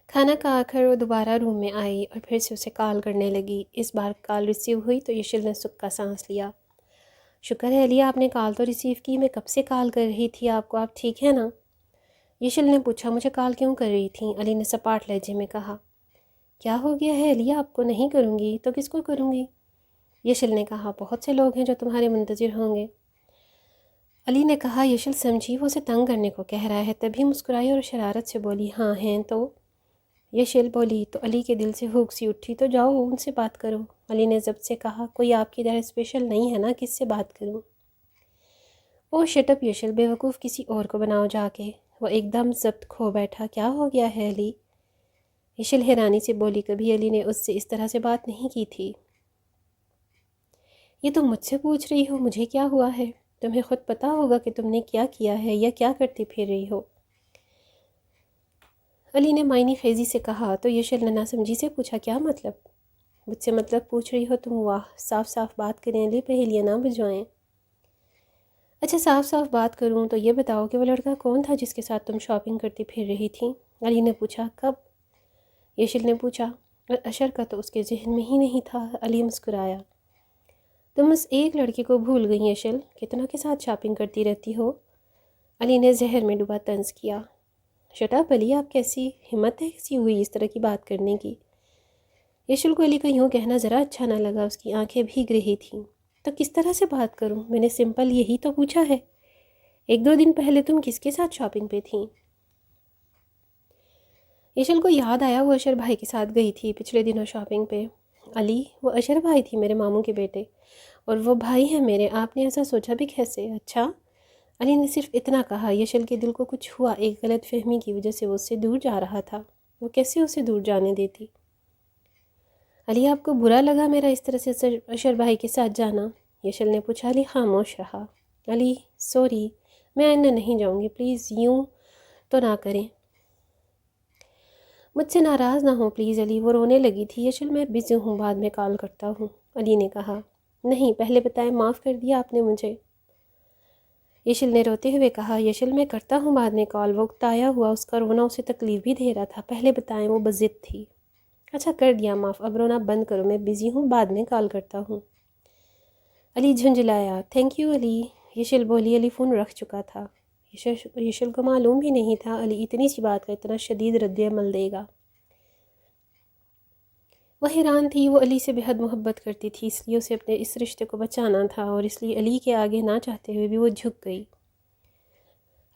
کھانا کھا کر وہ دوبارہ روم میں آئی اور پھر سے اسے کال کرنے لگی۔ اس بار کال ریسیو ہوئی تو یشل نے سکھ کا سانس لیا۔ شکر ہے علی، آپ نے کال تو ریسیو کی، میں کب سے کال کر رہی تھی آپ کو، آپ ٹھیک ہے نا؟ یشل نے پوچھا۔ مجھے کال کیوں کر رہی تھیں؟ علی نے سپاٹ لہجے میں کہا۔ کیا ہو گیا ہے علی، آپ کو نہیں کروں گی تو کس کو کروں گی؟ یشل نے کہا۔ بہت سے لوگ ہیں جو تمہارے منتظر ہوں گے۔ علی نے کہا۔ یشل سمجھی وہ اسے تنگ کرنے کو کہہ رہا ہے، تبھی مسکرائی اور شرارت سے بولی ہاں ہیں تو۔ یشل بولی تو علی کے دل سے ہوک سی اٹھی، تو جاؤ ان سے بات کرو۔ علی نے ضبط سے کہا۔ کوئی آپ کی طرح اسپیشل نہیں ہے نا، کس سے بات کروں؟ او شٹ اپ یشل، بے وقوف کسی اور کو بناؤ جا کے۔ وہ ایک دم ضبط کھو بیٹھا۔ کیا ہو گیا ہے علی؟ یشل حیرانی سے بولی۔ کبھی علی نے اس سے اس طرح سے بات نہیں کی تھی۔ یہ تم مجھ سے پوچھ رہی ہو مجھے کیا ہوا ہے؟ تمہیں خود پتہ ہوگا کہ تم نے کیا کیا ہے یا کیا کرتی پھر رہی ہو۔ علی نے معنی خیزی سے کہا تو یشل نے ناسمجھی سے پوچھا کیا مطلب؟ مجھ سے مطلب پوچھ رہی ہو تم؟ واہ، صاف صاف بات کریں علی، پہیلیاں نہ بجوائیں۔ اچھا صاف صاف بات کروں تو یہ بتاؤ کہ وہ لڑکا کون تھا جس کے ساتھ تم شاپنگ کرتی پھر رہی تھی؟ علی نے پوچھا۔ کب؟ یشل نے پوچھا۔ اور اشر کا تو اس کے ذہن میں ہی نہیں تھا۔ علی مسکرایا۔ تم اس ایک لڑکے کو بھول گئی یشل، کتنا کے ساتھ شاپنگ کرتی رہتی ہو؟ علی نے زہر میں ڈوبا طنز کیا۔ شٹ اپ علی، آپ کیسی ہمت ہے کسی ہوئی اس طرح کی بات کرنے کی؟ یشل کو علی کا یوں کہنا ذرا اچھا نہ لگا، اس کی آنکھیں بھیگ رہی تھیں۔ تو کس طرح سے بات کروں؟ میں نے سمپل یہی تو پوچھا ہے۔ ایک دو دن پہلے تم کس کے ساتھ شاپنگ پہ تھیں؟ یشل کو یاد آیا وہ اشر بھائی کے ساتھ گئی تھی پچھلے دنوں شاپنگ پہ۔ علی، وہ اشر بھائی تھی میرے ماموں کے بیٹے، اور وہ بھائی ہیں میرے، آپ نے ایسا سوچا بھی کیسے؟ اچھا۔ علی نے صرف اتنا کہا۔ یشل کے دل کو کچھ ہوا، ایک غلط فہمی کی وجہ سے وہ اس سے دور جا رہا تھا۔ وہ کیسے اسے دور جانے دیتی؟ علی، آپ کو برا لگا میرا اس طرح سے اشر بھائی کے ساتھ جانا؟ یشل نے پوچھا۔ علی خاموش رہا۔ علی سوری، میں آئندہ نہیں جاؤں گی، پلیز یوں تو نہ کریں۔ مجھ سے ناراض نہ ہوں پلیز علی، وہ رونے لگی تھی۔ یشل میں بزی ہوں، بعد میں کال کرتا ہوں، علی نے کہا۔ نہیں پہلے بتائیں، معاف کر دیا آپ نے مجھے؟ یشل نے روتے ہوئے کہا۔ یشل میں کرتا ہوں بعد میں کال، وہ اکتایا ہوا اس کا رونا اسے تکلیف بھی دے رہا تھا، پہلے بتائیں، وہ بضد تھی۔ اچھا کر دیا معاف، اب رونا بند کرو، میں بزی ہوں، بعد میں کال کرتا ہوں۔ علی جھنجھلایا۔ تھینک یو علی، یشل بولی۔ علی فون رکھ چکا تھا۔ یشل کو معلوم بھی نہیں تھا علی اتنی سی بات کا اتنا شدید رد عمل دے گا۔ وہ حیران تھی، وہ علی سے بے حد محبت کرتی تھی، اس لیے اسے اپنے اس رشتے کو بچانا تھا، اور اس لیے علی کے آگے نہ چاہتے ہوئے بھی وہ جھک گئی۔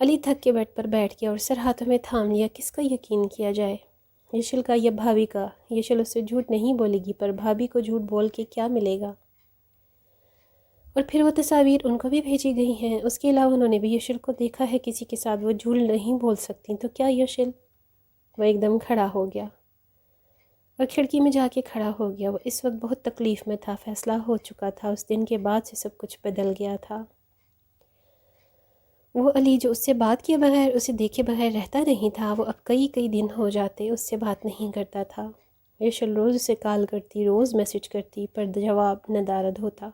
علی تھک کے بیڈ پر بیٹھ گیا اور سر ہاتھوں میں تھام لیا۔ کس کا یقین کیا جائے؟ یشل کا یا بھابھی کا؟ یشل اس سے جھوٹ نہیں بولے گی، پر بھابھی کو جھوٹ بول کے کیا ملے گا؟ اور پھر وہ تصاویر ان کو بھی بھیجی گئی ہیں، اس کے علاوہ انہوں نے بھی یشل کو دیکھا ہے کسی کے ساتھ، وہ جھوٹ نہیں بول سکتی، تو کیا یشل؟ وہ ایک دم کھڑا ہو گیا اور کھڑکی میں جا کے کھڑا ہو گیا۔ وہ اس وقت بہت تکلیف میں تھا، فیصلہ ہو چکا تھا، اس دن کے بعد سے سب کچھ بدل گیا تھا۔ وہ علی جو اس سے بات کیے بغیر، اسے دیکھے بغیر رہتا نہیں تھا، وہ اب کئی کئی دن ہو جاتے اس سے بات نہیں کرتا تھا۔ یشل روز اسے کال کرتی، روز میسج کرتی، پر جواب ندارد ہوتا۔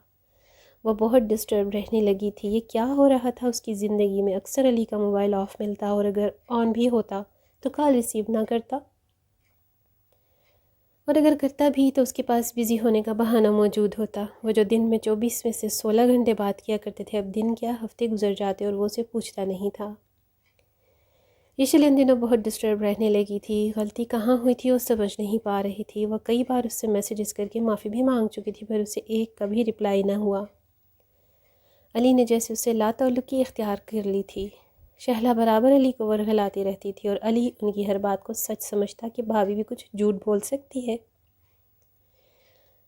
وہ بہت ڈسٹرب رہنے لگی تھی، یہ کیا ہو رہا تھا اس کی زندگی میں؟ اکثر علی کا موبائل آف ملتا، اور اگر آن بھی ہوتا تو کال ریسیو نہ کرتا، اور اگر کرتا بھی تو اس کے پاس بزی ہونے کا بہانہ موجود ہوتا۔ وہ جو دن میں 24 میں سے 16 گھنٹے بات کیا کرتے تھے، اب دن کیا ہفتے گزر جاتے اور وہ اسے پوچھتا نہیں تھا۔ یشل ان دنوں بہت ڈسٹرب رہنے لگی تھی، غلطی کہاں ہوئی تھی وہ سمجھ نہیں پا رہی تھی۔ وہ کئی بار اس سے میسیجز کر کے معافی بھی مانگ چکی تھی، پر اسے ایک کا بھی رپلائی نہ ہوا۔ علی نے جیسے اسے لا تعلقی اختیار کر لی تھی۔ شہلا برابر علی کو ورغلاتی رہتی تھی، اور علی ان کی ہر بات کو سچ سمجھتا کہ بھابھی بھی کچھ جھوٹ بول سکتی ہے۔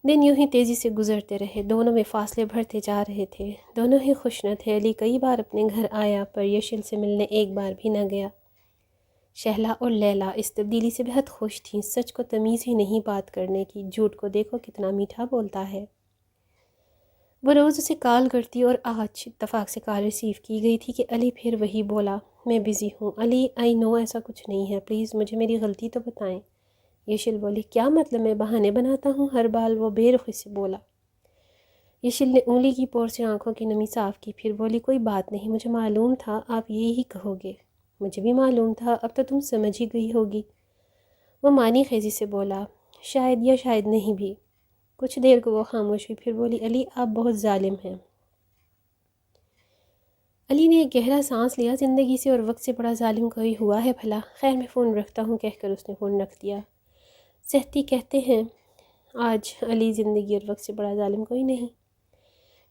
دن یوں ہی تیزی سے گزرتے رہے، دونوں میں فاصلے بڑھتے جا رہے تھے، دونوں ہی خوش نہ تھے۔ علی کئی بار اپنے گھر آیا، پر یشل سے ملنے ایک بار بھی نہ گیا۔ شہلا اور لیلا اس تبدیلی سے بہت خوش تھیں، سچ کو تمیز ہی نہیں بات کرنے کی، جھوٹ کو دیکھو کتنا میٹھا بولتا ہے۔ وہ روز اسے کال کرتی، اور آج اتفاق سے کال ریسیو کی گئی تھی کہ علی پھر وہی بولا، میں بزی ہوں۔ علی آئی نو ایسا کچھ نہیں ہے، پلیز مجھے میری غلطی تو بتائیں۔ یشل بولی، کیا مطلب میں بہانے بناتا ہوں ہر بار؟ وہ بے رخی سے بولا۔ یشل نے انگلی کی پور سے آنکھوں کی نمی صاف کی، پھر بولی، کوئی بات نہیں، مجھے معلوم تھا آپ یہی کہو گے، مجھے بھی معلوم تھا، اب تو تم سمجھ ہی گئی ہوگی۔ وہ معنی خیزی سے بولا، شاید یا شاید نہیں بھی۔ کچھ دیر کو وہ خاموش ہوئی، پھر بولی، علی آپ بہت ظالم ہیں۔ علی نے ایک گہرا سانس لیا، زندگی سے اور وقت سے بڑا ظالم کوئی ہوا ہے بھلا؟ خیر میں فون رکھتا ہوں کہہ کر اس نے فون رکھ دیا۔ سہتی کہتے ہیں آج علی زندگی اور وقت سے بڑا ظالم کوئی نہیں۔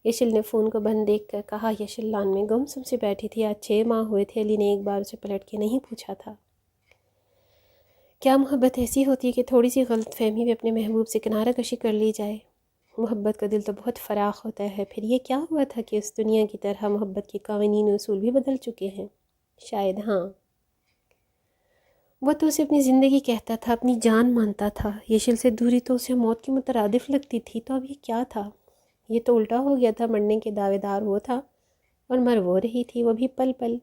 یشل نے فون کو بند دیکھ کر کہا۔ یشل لان میں گمسم سے بیٹھی تھی۔ آج 6 ماہ ہوئے تھے علی نے ایک بار اسے پلٹ کے نہیں پوچھا تھا۔ کیا محبت ایسی ہوتی ہے کہ تھوڑی سی غلط فہمی بھی اپنے محبوب سے کنارہ کشی کر لی جائے؟ محبت کا دل تو بہت فراخ ہوتا ہے۔ پھر یہ کیا ہوا تھا کہ اس دنیا کی طرح محبت کے قوانین و اصول بھی بدل چکے ہیں؟ شاید ہاں۔ وہ تو اسے اپنی زندگی کہتا تھا، اپنی جان مانتا تھا۔ یشل سے دوری تو اسے موت کی مترادف لگتی تھی، تو اب یہ کیا تھا؟ یہ تو الٹا ہو گیا تھا، مرنے کے دعوے دار وہ تھا اور مر وہ رہی تھی، وہ بھی پل پل۔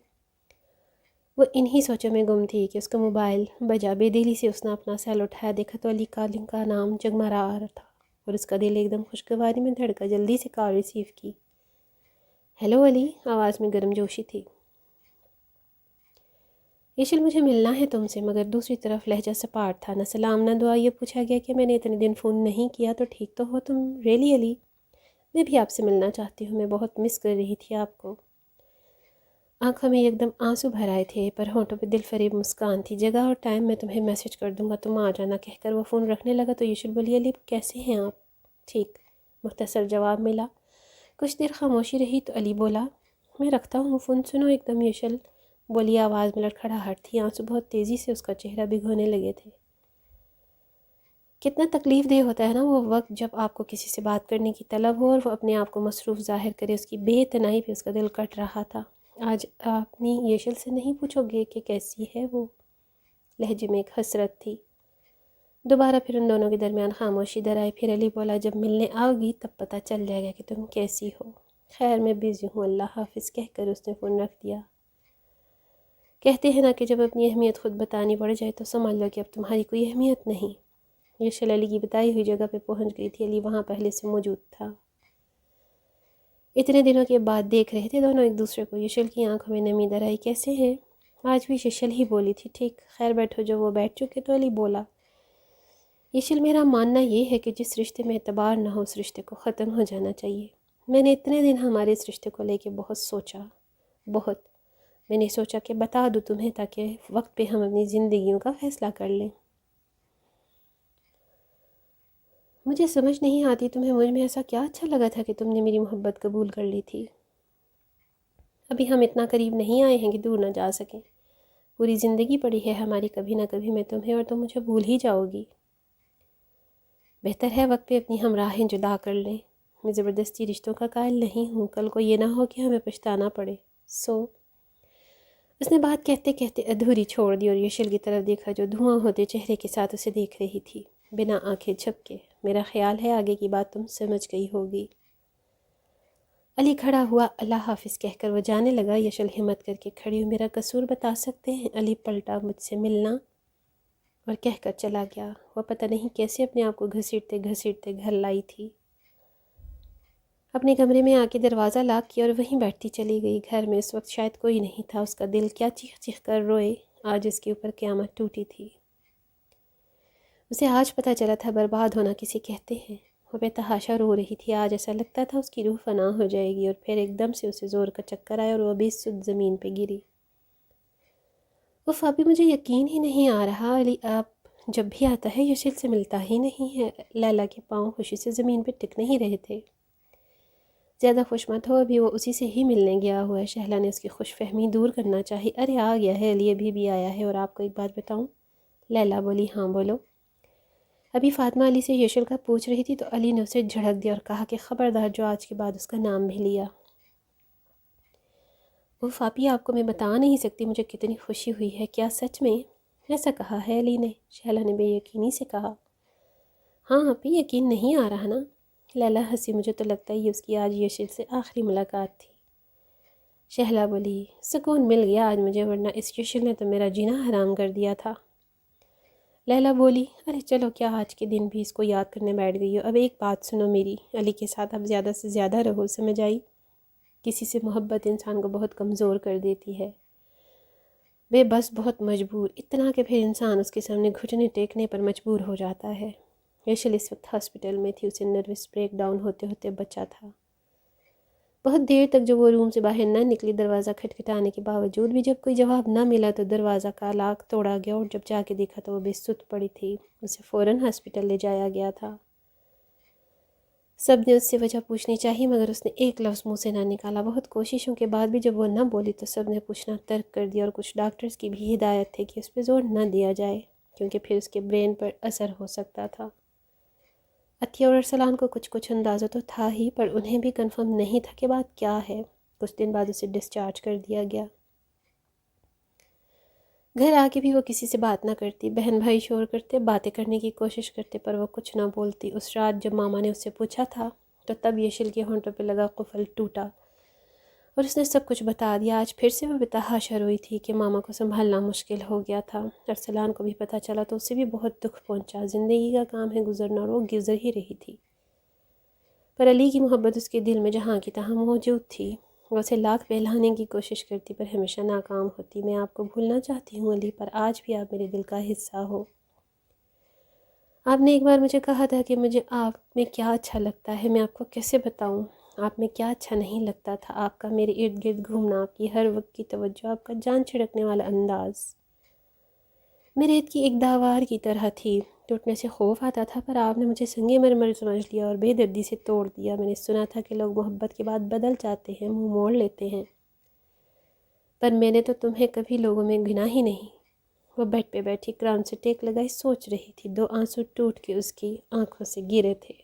وہ انہی سوچوں میں گم تھی کہ اس کا موبائل بجا۔ بے دلی سے اس نے اپنا سیل اٹھایا، دیکھا تو علی کالنگ کا نام جگمگا رہا تھا اور اس کا دل ایک دم خوشگواری میں دھڑکا۔ جلدی سے کال ریسیو کی۔ ہیلو علی، آواز میں گرم جوشی تھی۔ یشل مجھے ملنا ہے تم سے، مگر دوسری طرف لہجہ سپاٹ تھا، نہ سلام نہ دعا۔ یہ پوچھا گیا کہ میں نے اتنے دن فون نہیں کیا تو ٹھیک تو ہو تم؟ ریلی علی، میں بھی آپ سے ملنا چاہتی ہوں، میں بہت مس کر رہی تھی آپ کو۔ آنکھوں میں ایک دم آنسو بھر آئے تھے، پر ہونٹوں پہ دل فریب مسکان تھی۔ جگہ اور ٹائم میں تمہیں میسج کر دوں گا، تم آ جانا کہہ کر وہ فون رکھنے لگا تو یشل بولی، علی کیسے ہیں آپ؟ ٹھیک، مختصر جواب ملا۔ کچھ دیر خاموشی رہی تو علی بولا، میں رکھتا ہوں فون، سنو ایک دم۔ یشل بولی، آواز میں لڑکھڑاہٹ تھی، آنسو بہت تیزی سے اس کا چہرہ بھگونے لگے تھے۔ کتنا تکلیف دہ ہوتا ہے نا وہ وقت جب آپ کو کسی سے بات کرنے کی طلب ہو اور وہ اپنے آپ کو مصروف ظاہر کرے۔ اس کی بے اتنائی پہ اس کا دل کٹ رہا تھا۔ آج آپ اپنی یشل سے نہیں پوچھو گے کہ کیسی ہے وہ؟ لہجے میں ایک حسرت تھی۔ دوبارہ پھر ان دونوں کے درمیان خاموشی در آئی۔ پھر علی بولا، جب ملنے آؤ گی تب پتہ چل جائے گا کہ تم کیسی ہو۔ خیر میں بزی ہوں، اللہ حافظ کہہ کر اس نے فون رکھ دیا۔ کہتے ہیں نا کہ جب اپنی اہمیت خود بتانی پڑ جائے تو سمجھ لو کہ اب تمہاری کوئی اہمیت نہیں۔ یشل علی کی بتائی ہوئی جگہ پہ پہنچ گئی تھی۔ علی وہاں پہلے سے موجود تھا۔ اتنے دنوں کے بعد دیکھ رہے تھے دونوں ایک دوسرے کو۔ یشل کی آنکھوں میں نمی در آئی۔ کیسے ہیں؟ آج بھی یشل ہی بولی تھی۔ ٹھیک، خیر بیٹھو۔ جب وہ بیٹھ چکے تو علی بولا، یشل میرا ماننا یہ ہے کہ جس رشتے میں اعتبار نہ ہو اس رشتے کو ختم ہو جانا چاہیے۔ میں نے اتنے دن ہمارے اس رشتے کو لے کے بہت سوچا، بہت۔ میں نے سوچا کہ بتا دوں تمہیں تاکہ وقت پہ ہم اپنی زندگیوں کا فیصلہ کر لیں۔ مجھے سمجھ نہیں آتی تمہیں مجھ میں ایسا کیا اچھا لگا تھا کہ تم نے میری محبت قبول کر لی تھی؟ ابھی ہم اتنا قریب نہیں آئے ہیں کہ دور نہ جا سکیں۔ پوری زندگی پڑی ہے ہماری، کبھی نہ کبھی میں تمہیں اور تم مجھے بھول ہی جاؤ گی۔ بہتر ہے وقت پہ اپنی ہمراہیں جدا کر لیں۔ میں زبردستی رشتوں کا قائل نہیں ہوں، کل کو یہ نہ ہو کہ ہمیں پچھتانا پڑے۔ اس نے بات کہتے کہتے ادھوری چھوڑ دی اور یشل کی طرف دیکھا جو دھواں ہوتے چہرے کے ساتھ اسے دیکھ رہی تھی، بنا آنکھیں جھپکے۔ میرا خیال ہے آگے کی بات تم سمجھ گئی ہوگی۔ علی کھڑا ہوا، اللہ حافظ کہہ کر وہ جانے لگا۔ یشل ہمت کر کے کھڑی ہو، میرا قصور بتا سکتے ہیں؟ علی پلٹا مجھ سے ملنا اور کہہ کر چلا گیا۔ وہ پتہ نہیں کیسے اپنے آپ کو گھسیٹتے گھسیٹتے گھر لائی تھی۔ اپنے کمرے میں آ کے دروازہ لاک کیا اور وہیں بیٹھتی چلی گئی۔ گھر میں اس وقت شاید کوئی نہیں تھا۔ اس کا دل کیا چیخ چیخ کر روئے، آج اس کے اوپر قیامت ٹوٹی تھی۔ اسے آج پتہ چلا تھا برباد ہونا کسے کہتے ہیں۔ وہ بے تحاشا رو رہی تھی۔ آج ایسا لگتا تھا اس کی روح فنا ہو جائے گی، اور پھر ایک دم سے اسے زور کا چکر آیا اور وہ بھی سد زمین پہ گری۔ اف، ابھی مجھے یقین ہی نہیں آ رہا، علی آپ جب بھی آتا ہے یشل سے ملتا ہی نہیں ہے۔ لیلا کے پاؤں خوشی سے زمین پہ ٹک نہیں رہے تھے۔ زیادہ خوش مت ہو، ابھی وہ اسی سے ہی ملنے گیا ہوا ہے۔ شہلا نے اس کی خوش فہمی دور کرنا چاہی۔ ارے آ گیا ہے علی، ابھی بھی آیا ہے، اور آپ کو ایک بات بتاؤں؟ لیلا بولی، ہاں بولو۔ ابھی فاطمہ علی سے یشل کا پوچھ رہی تھی تو علی نے اسے جھڑک دیا اور کہا کہ خبردار جو آج کے بعد اس کا نام بھی لیا۔ اوف آپی، آپ کو میں بتا نہیں سکتی مجھے کتنی خوشی ہوئی ہے۔ کیا سچ میں؟ ایسا کہا ہے علی نے، شہلا نے بے یقینی سے کہا۔ ہاں آپی، یقین نہیں آ رہا نا؟ لیلا ہنسی، مجھے تو لگتا ہے یہ اس کی آج یشل سے آخری ملاقات تھی۔ شہلا بولی، سکون مل گیا آج مجھے، ورنہ اس یشل نے تو میرا جینا حرام کر دیا تھا۔ لیلا بولی، ارے چلو کیا آج کے دن بھی اس کو یاد کرنے بیٹھ گئی ہو؟ اب ایک بات سنو میری، علی کے ساتھ اب زیادہ سے زیادہ رہو، سمجھ آئی؟ کسی سے محبت انسان کو بہت کمزور کر دیتی ہے۔ بے بس بہت مجبور، اتنا کہ پھر انسان اس کے سامنے گھٹنے ٹیکنے پر مجبور ہو جاتا ہے۔ یشل اس وقت ہاسپٹل میں تھی، اسے نروس بریک ڈاؤن ہوتے ہوتے بچا تھا۔ بہت دیر تک جب وہ روم سے باہر نہ نکلی، دروازہ کھٹکھٹانے کے باوجود بھی جب کوئی جواب نہ ملا تو دروازہ کا لاک توڑا گیا، اور جب جا کے دیکھا تو وہ بے سُدھ پڑی تھی۔ اسے فوراً ہاسپٹل لے جایا گیا تھا۔ سب نے اس سے وجہ پوچھنی چاہی مگر اس نے ایک لفظ منہ سے نہ نکالا۔ بہت کوششوں کے بعد بھی جب وہ نہ بولی تو سب نے پوچھنا ترک کر دیا، اور کچھ ڈاکٹرز کی بھی ہدایت تھی کہ اس پہ زور نہ دیا جائے کیونکہ پھر اس کے برین پر اثر ہو سکتا تھا۔ عطیہ اور ارسلان کو کچھ اندازہ تو تھا ہی، پر انہیں بھی کنفرم نہیں تھا کہ بات کیا ہے۔ کچھ دن بعد اسے ڈسچارج کر دیا گیا۔ گھر آ کے بھی وہ کسی سے بات نہ کرتی، بہن بھائی شور کرتے، باتیں کرنے کی کوشش کرتے، پر وہ کچھ نہ بولتی۔ اس رات جب ماما نے اس سے پوچھا تھا تو تب یشل کے ہونٹوں پہ لگا قفل ٹوٹا اور اس نے سب کچھ بتا دیا۔ آج پھر سے وہ بتحاشا روئی تھی کہ ماما کو سنبھالنا مشکل ہو گیا تھا۔ ارسلان کو بھی پتہ چلا تو اسے بھی بہت دکھ پہنچا۔ زندگی کا کام ہے گزرنا، اور وہ گزر ہی رہی تھی، پر علی کی محبت اس کے دل میں جہاں کی تہاں موجود تھی۔ وہ اسے لاکھ بہلانے کی کوشش کرتی پر ہمیشہ ناکام ہوتی۔ میں آپ کو بھولنا چاہتی ہوں علی، پر آج بھی آپ میرے دل کا حصہ ہو۔ آپ نے ایک بار مجھے کہا تھا کہ مجھے آپ میں کیا اچھا لگتا ہے، میں آپ کو کیسے بتاؤں آپ میں کیا اچھا نہیں لگتا تھا۔ آپ کا میرے ارد گرد گھومنا، آپ کی ہر وقت کی توجہ، آپ کا جان چھڑکنے والا انداز میرے عید کی ایک داوار کی طرح تھی۔ ٹوٹنے سے خوف آتا تھا، پر آپ نے مجھے سنگ مرمر سمجھ لیا اور بے دردی سے توڑ دیا۔ میں نے سنا تھا کہ لوگ محبت کے بعد بدل جاتے ہیں، منہ موڑ لیتے ہیں، پر میں نے تو تمہیں کبھی لوگوں میں گنا ہی نہیں۔ وہ بیڈ پہ بیٹھی کران سے ٹیک لگائی سوچ رہی تھی۔ 2 آنسو ٹوٹ کے اس کی آنکھوں سے گرے تھے۔